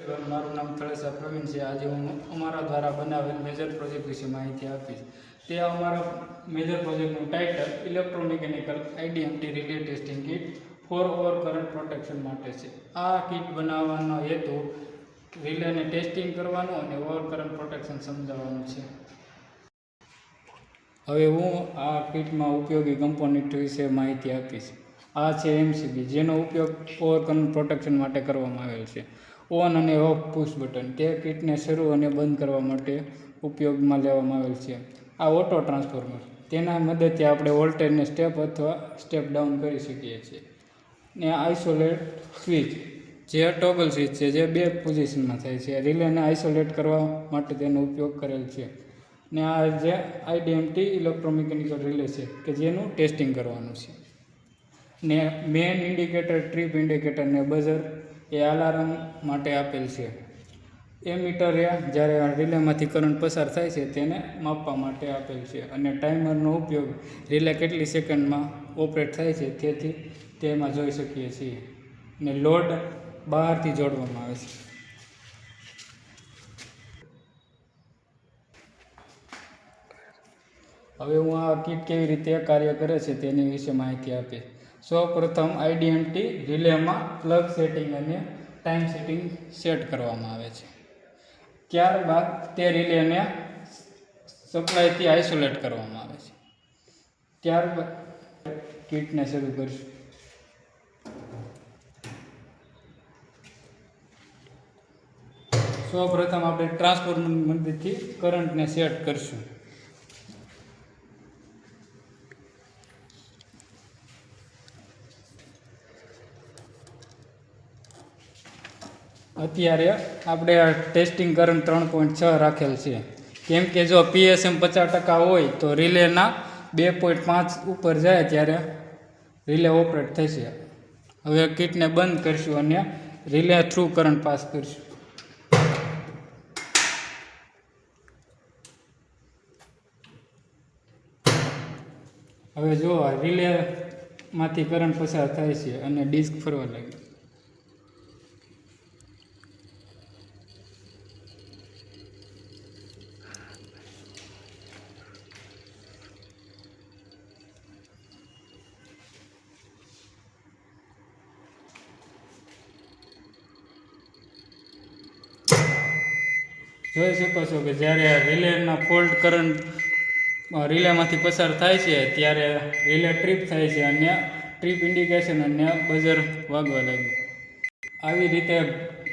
મારું નામ તળેસા પ્રવીણ છે. આજે હું અમારા દ્વારા બનાવેલ મેજર પ્રોજેક્ટ વિશે માહિતી આપીશ. તે અમારા મેજર પ્રોજેક્ટનું title electromechanical IDMT relay testing kit for over current protection માટે છે. આ કિટ બનાવવાનો હેતુ રિલેને ટેસ્ટિંગ કરવાનું અને ઓવર કરંટ પ્રોટેક્શન સમજાવવાનું છે. હવે હું આ કિટમાં ઉપયોગી કમ્પોનન્ટ વિશે માહિતી આપીશ. આ છે એમસીબી, જેનો ઉપયોગ ઓવર કરંટ પ્રોટેક્શન માટે કરવામાં આવેલ છે. ઓન અને ઓફ પુશ બટન, તે કિટને શરૂ અને બંધ કરવા માટે ઉપયોગમાં લેવામાં આવેલ છે. આ ઓટો ટ્રાન્સફોર્મર, તેના મદદથી આપણે વોલ્ટેજને સ્ટેપ અથવા સ્ટેપ ડાઉન કરી શકીએ છીએ. ને આઇસોલેટ સ્વિચ, જે ટોગલ સ્વિચ છે, જે બે પોઝિશનમાં થાય છે. રિલેને આઇસોલેટ કરવા માટે તેનો ઉપયોગ કરેલ છે. ને આ જે આઈડીએમટી ઇલેક્ટ્રોમિકેનિકલ રિલે છે કે જેનું ટેસ્ટિંગ કરવાનું છે. ને મેન ઇન્ડિકેટર, ટ્રીપ ઇન્ડિકેટર ને બઝર એ અલાર્મ માટે આપેલ છે. એમીટર એ જ્યારે રિલેમાંથી કરંટ પસાર થાય છે તેને માપવા માટે આપેલ છે. અને ટાઈમરનો ઉપયોગ રિલે કેટલી સેકન્ડમાં ઓપરેટ થાય છે તેથી તેમાં જોઈ શકીએ છીએ. ને લોડ બહારથી જોડવામાં આવે છે. હવે હું આ કિટ કેવી રીતે કાર્ય કરે છે તેની વિશે માહિતી આપીશ. સૌપ્રથમ આઈડીએમટી રિલેમાં પ્લગ સેટિંગ અને ટાઈમ સેટિંગ સેટ કરવામાં આવે છે. ત્યારબાદ તે રિલેને સપ્લાયથી આઇસોલેટ કરવામાં આવે છે. ત્યારબાદ કિટને શરૂ કરીશું. સૌપ્રથમ આપણે ટ્રાન્સફોર્મરની મદદથી કરંટને સેટ કરીશું. અત્યારે આપણે આ ટેસ્ટિંગ કરંટ 3.6 રાખેલ છે. કેમ કે જો પીએસએમ 50% હોય તો રિલેના 2.5 ઉપર જાય ત્યારે રિલે ઓપરેટ થશે. હવે કિટને બંધ કરીશું અને રિલે થ્રુ કરંટ પાસ કરીશું. હવે જો રિલેમાંથી કરંટ પસાર થાય છે અને ડિસ્ક ફરવા લાગી. જોઈ શકો છો કે જ્યારે રિલેના ફોલ્ટ કરંટ રિલેમાંથી પસાર થાય છે ત્યારે રિલે ટ્રીપ થાય છે અને ટ્રીપ ઇન્ડિકેશન અને બઝર વાગવા લાગ્યું. આવી રીતે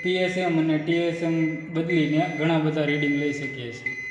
પીએસએમ અને ટીએસએમ બદલીને ઘણા બધા રીડિંગ લઈ શકીએ છીએ.